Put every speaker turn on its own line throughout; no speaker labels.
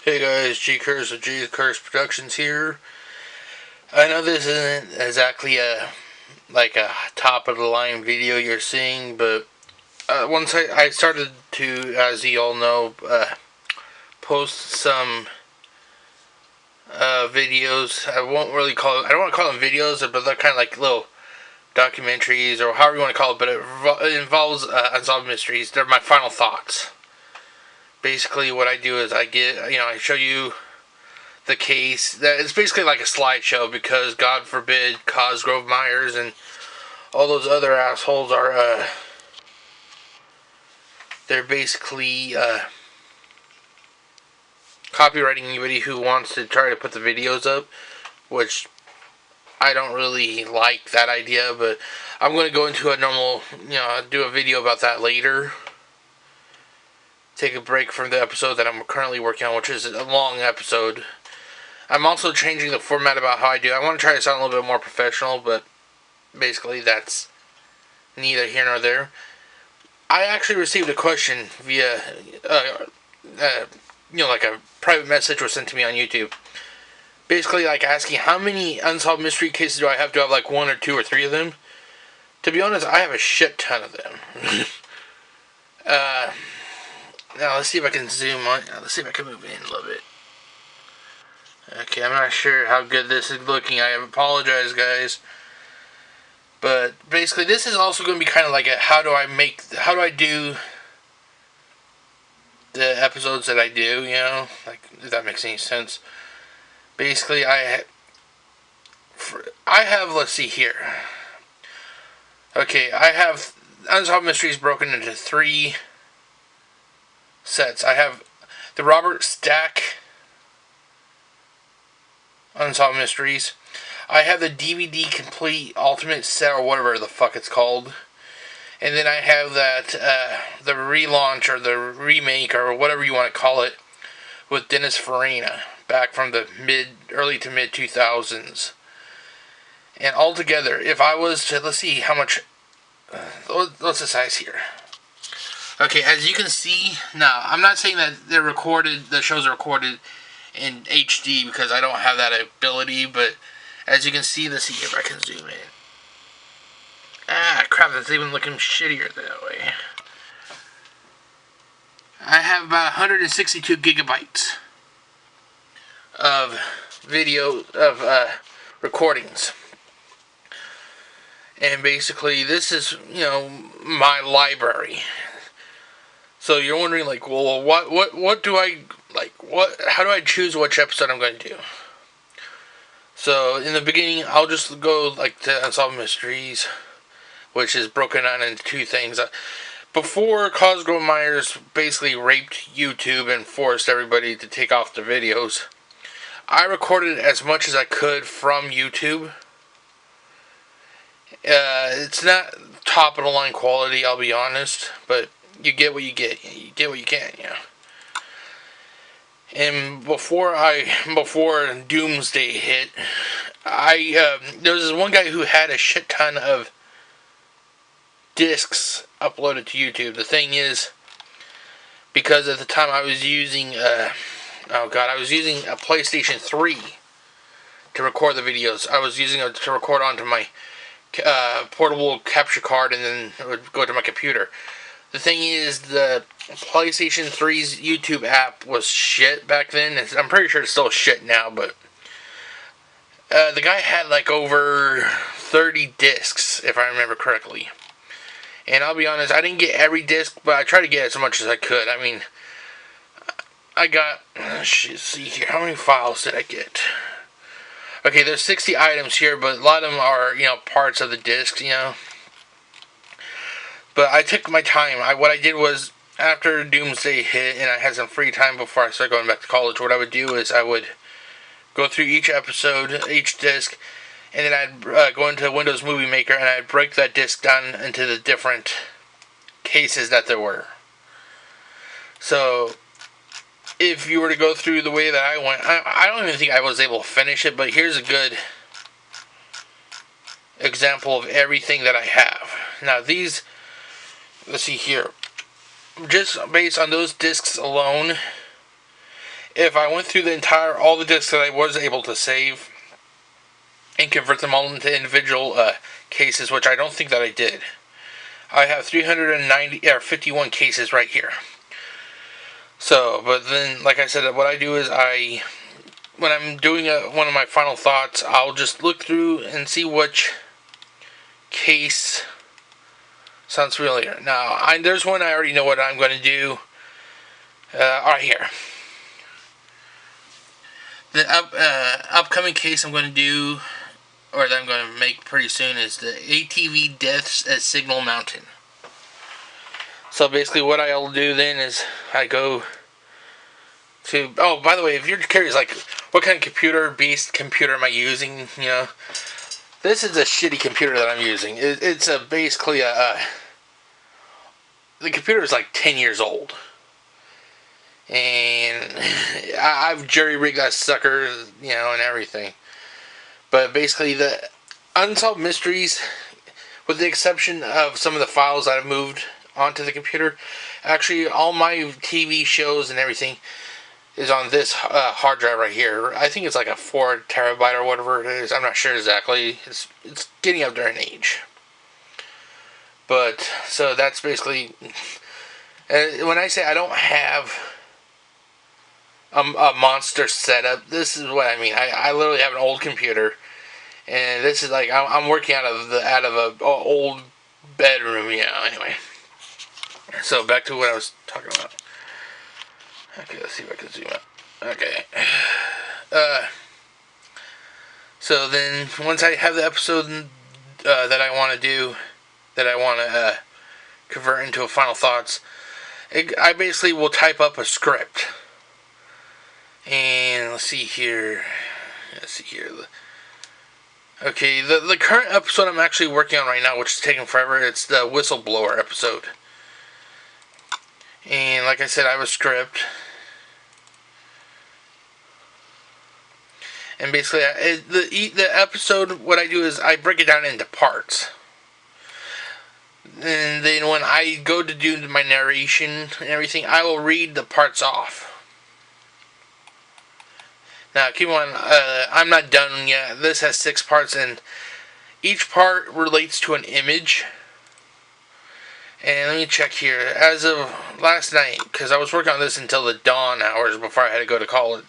Hey guys, GCurse of GCurse Productions here. I know this isn't exactly a top of the line video you're seeing, but once I started to, as you all know, post some videos. I don't want to call them videos, but they're kind of like little documentaries or however you want to call it. But it involves Unsolved Mysteries. They're my final thoughts. Basically, what I do is I show you the case. That it's basically like a slideshow because God forbid Cosgrove Myers and all those other assholes are they're basically copywriting anybody who wants to try to put the videos up, which I don't really like that idea, but I'm going to go into a normal, do a video about that later. Take a break from the episode that I'm currently working on, which is a long episode. I'm also changing the format about how I do. I want to try to sound a little bit more professional, but basically that's neither here nor there. I actually received a question via, like a private message was sent to me on YouTube. Basically, like asking how many unsolved mystery cases do I have? Do I have like one or two or three of them? To be honest, I have a shit ton of them. Now let's see if I can zoom on. Let's see if I can move in a little bit. Okay, I'm not sure how good this is looking. I apologize, guys. But basically, this is also going to be kind of like a how do I do the episodes that I do, like if that makes any sense. Basically, I have, let's see here. Okay, I have Unsolved Mysteries broken into three sets. I have the Robert Stack Unsolved Mysteries. I have the DVD Complete Ultimate Set, or whatever the fuck it's called. And then I have that, the relaunch, or the remake, or whatever you want to call it, with Dennis Farina, back from the early to mid 2000s. And altogether, if I was to, let's see how much, what's the size here? Okay, as you can see, now, I'm not saying that the shows are recorded in HD, because I don't have that ability, but as you can see, let's see if I can zoom in. Ah, crap, that's even looking shittier that way. I have about 162 gigabytes of video, of recordings. And basically, this is, my library. So you're wondering, like, well, what do I, like, how do I choose which episode I'm going to do? So, in the beginning, I'll just go, like, to Unsolved Mysteries, which is broken down into two things. Before Cosgrove Myers basically raped YouTube and forced everybody to take off their videos, I recorded as much as I could from YouTube. It's not top of the line quality, I'll be honest, but you get what you get. You get what you can, And before Doomsday hit, there was this one guy who had a shit ton of discs uploaded to YouTube. The thing is, because at the time I was using a PlayStation 3 to record the videos. I was using it to record onto my portable capture card, and then it would go to my computer. The thing is, the PlayStation 3's YouTube app was shit back then. I'm pretty sure it's still shit now, but the guy had like over 30 discs, if I remember correctly. And I'll be honest, I didn't get every disc, but I tried to get as much as I could. I mean, I got, let's see here, how many files did I get? Okay, there's 60 items here, but a lot of them are, parts of the discs, But I took my time. What I did was, after Doomsday hit and I had some free time before I started going back to college, what I would do is I would go through each episode, each disc, and then I'd go into Windows Movie Maker and I'd break that disc down into the different cases that there were. So, if you were to go through the way that I went, I don't even think I was able to finish it, but here's a good example of everything that I have. Now these, let's see here, just based on those discs alone, if I went through all the disks that I was able to save and convert them all into individual cases, which I don't think that I did. I have 51 cases right here. So, but then, like I said, what I do is when I'm doing one of my final thoughts, I'll just look through and see which case sounds familiar. Now, there's one I already know what I'm going to do. Right here. The upcoming case I'm going to do, or that I'm going to make pretty soon, is the ATV deaths at Signal Mountain. So basically what I'll do then is I go to... Oh, by the way, if you're curious, like, what kind of beast computer am I using, this is a shitty computer that I'm using. It's basically the computer is like 10 years old. And I've jury-rigged that sucker, and everything. But basically, the Unsolved Mysteries, with the exception of some of the files that I've moved onto the computer, actually all my TV shows and everything is on this hard drive right here. I think it's like a 4 terabyte or whatever it is. I'm not sure exactly. It's getting up there in age. But, so that's basically... when I say I don't have a monster setup, this is what I mean. I literally have an old computer, and this is like I'm working out of a old bedroom, anyway. So back to what I was talking about. Okay, let's see if I can zoom out. Okay. So then once I have the episode that I want to do, that I want to convert into a final thoughts, I basically will type up a script. And let's see here. Okay, the current episode I'm actually working on right now, which is taking forever, it's the whistleblower episode. And like I said, I have a script. And basically, the episode, what I do is I break it down into parts. And then when I go to do my narration and everything, I will read the parts off. Now, keep on, I'm not done yet. This has 6 parts, and each part relates to an image. And let me check here. As of last night, because I was working on this until the dawn hours before I had to go to college,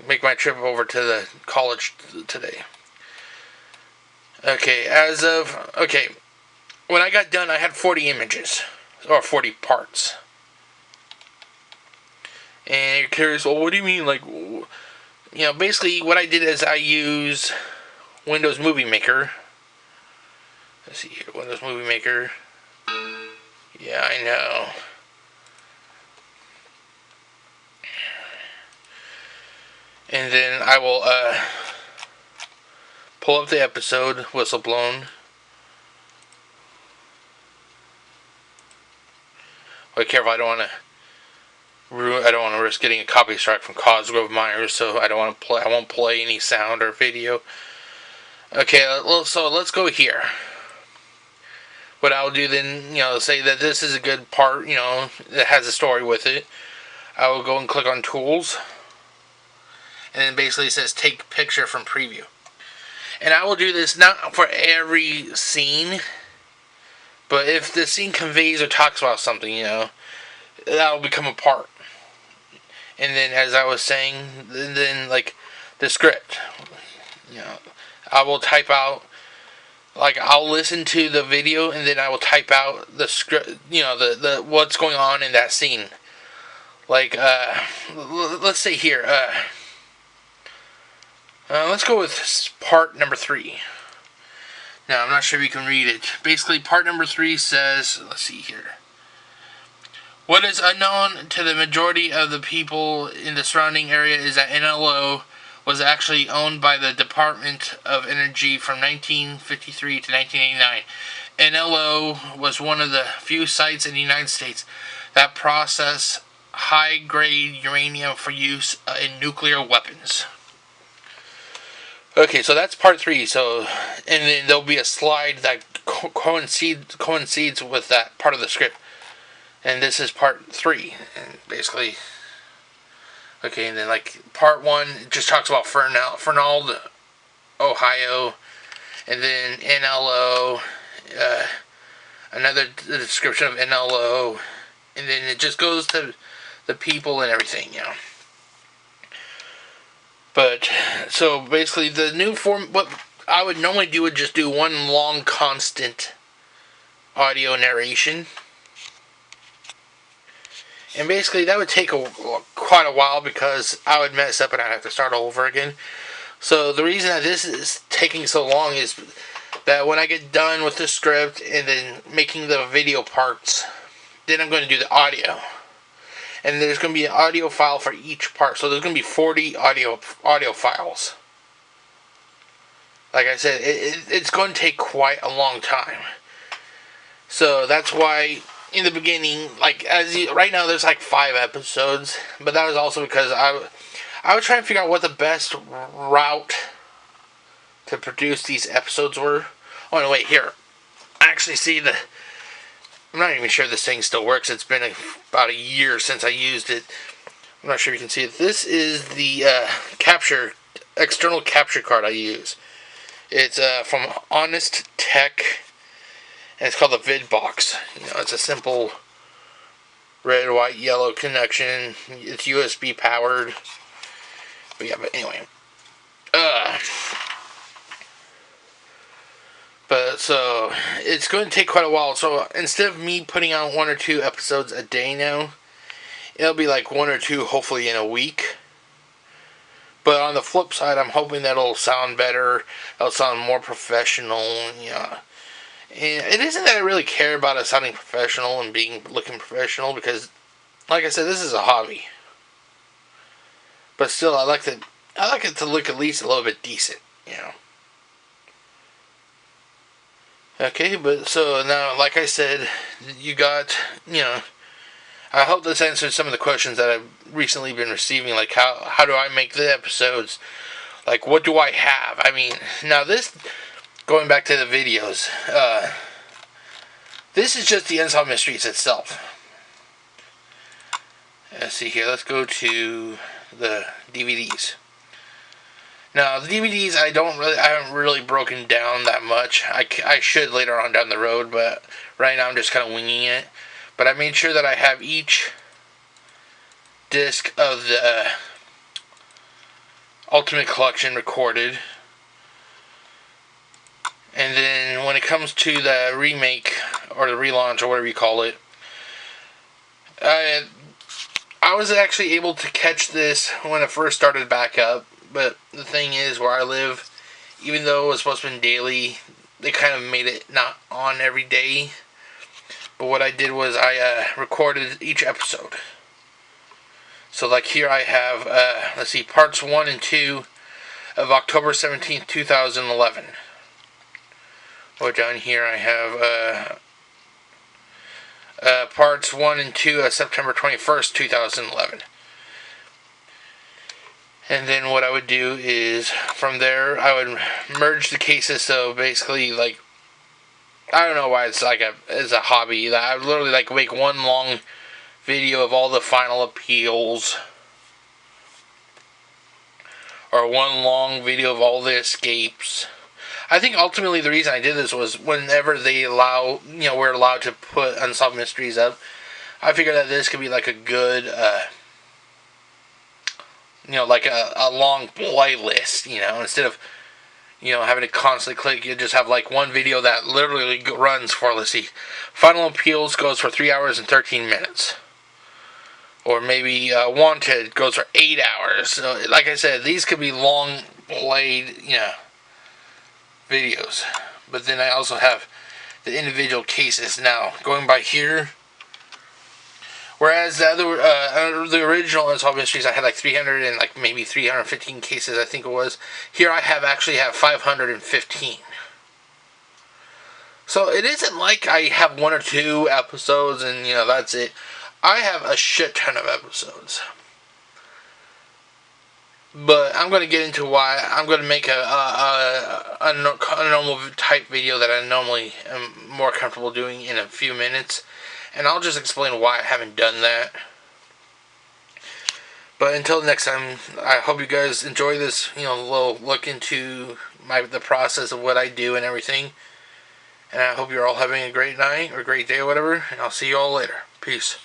make my trip over to the college today. Okay, when I got done, I had 40 images, or 40 parts. And you're curious, well, what do you mean, like, basically what I did is I use Windows Movie Maker. Let's see here, Windows Movie Maker. Yeah, I know. And then I will pull up the episode, Whistleblown. Be careful, I don't want to risk getting a copy strike from Cosgrove Myers, so I won't play any sound or video. Okay, so let's go here. What I'll do then, say that this is a good part, that has a story with it. I will go and click on Tools. And then basically it says Take Picture from Preview. And I will do this not for every scene, but if the scene conveys or talks about something, that will become a part. And then, as I was saying, then like the script, I will type out, like, I'll listen to the video and then I will type out the script, the what's going on in that scene. Like, let's say here, let's go with part number 3. Now, I'm not sure if you can read it. Basically, part number 3 says, let's see here. What is unknown to the majority of the people in the surrounding area is that NLO was actually owned by the Department of Energy from 1953 to 1989. NLO was one of the few sites in the United States that process high-grade uranium for use in nuclear weapons. Okay, so that's part 3. So, and then there'll be a slide that coincides with that part of the script. And this is part 3. And basically, Okay, and then like part 1 just talks about Fernald, Ohio, and then NLO, another description of NLO, and then it just goes to the people and everything, you know. But, so basically the new form, what I would normally do would just do one long constant audio narration. And basically that would take quite a while because I would mess up and I'd have to start all over again. So the reason that this is taking so long is that when I get done with the script and then making the video parts, then I'm going to do the audio. And there's going to be an audio file for each part. So there's going to be 40 audio files. Like I said, it's going to take quite a long time. So that's why in the beginning, like right now there's like 5 episodes. But that was also because I was trying to figure out what the best route to produce these episodes were. Oh, no, wait, here. I actually see I'm not even sure this thing still works. It's been about a year since I used it. I'm not sure if you can see it. This is the external capture card I use. It's from Honest Tech, and it's called the VidBox. You know, it's a simple red, white, yellow connection. It's USB powered. But yeah, but anyway. But so it's going to take quite a while. So instead of me putting out 1 or 2 episodes a day now, it'll be like 1 or 2 hopefully in a week. But on the flip side, I'm hoping that it'll sound better. It'll sound more professional. You know. And it isn't that I really care about it sounding professional and looking professional because, like I said, this is a hobby. But still, I like it to look at least a little bit decent. You know. Okay, but so now, like I said, you got, you know, I hope this answers some of the questions that I've recently been receiving, like how do I make the episodes? Like, what do I have? I mean, now this, going back to the videos, this is just the Unsolved Mysteries itself. Let's see here, let's go to the DVDs. Now, the DVDs I haven't really broken down that much. I should later on down the road, but right now I'm just kind of winging it. But I made sure that I have each disc of the Ultimate Collection recorded. And then when it comes to the remake, or the relaunch, or whatever you call it, I was actually able to catch this when it first started back up. But the thing is, where I live, even though it was supposed to be daily, they kind of made it not on every day. But what I did was I recorded each episode. So like here I have, let's see, parts 1 and 2 of October 17th, 2011. Or down here I have parts 1 and 2 of September 21st, 2011. And then what I would do is, from there, I would merge the cases. So basically, like, I don't know why it's a hobby. I would literally like make one long video of all the final appeals, or one long video of all the escapes. I think ultimately the reason I did this was whenever we're allowed to put Unsolved Mysteries up, I figured that this could be like a good, like a long playlist, instead of, having to constantly click. You just have like one video that literally runs for, let's see, Final Appeals goes for 3 hours and 13 minutes. Or maybe Wanted goes for 8 hours. So, like I said, these could be long played, videos. But then I also have the individual cases now. Going by here, whereas the original Unsolved Mysteries, I had like 300 and like maybe 315 cases, I think it was. Here I actually have 515. So it isn't like I have 1 or 2 episodes and that's it. I have a shit ton of episodes. But I'm going to get into why. I'm going to make a normal type video that I normally am more comfortable doing in a few minutes. And I'll just explain why I haven't done that. But until next time, I hope you guys enjoy this, little look into the process of what I do and everything. And I hope you're all having a great night or great day or whatever. And I'll see you all later. Peace.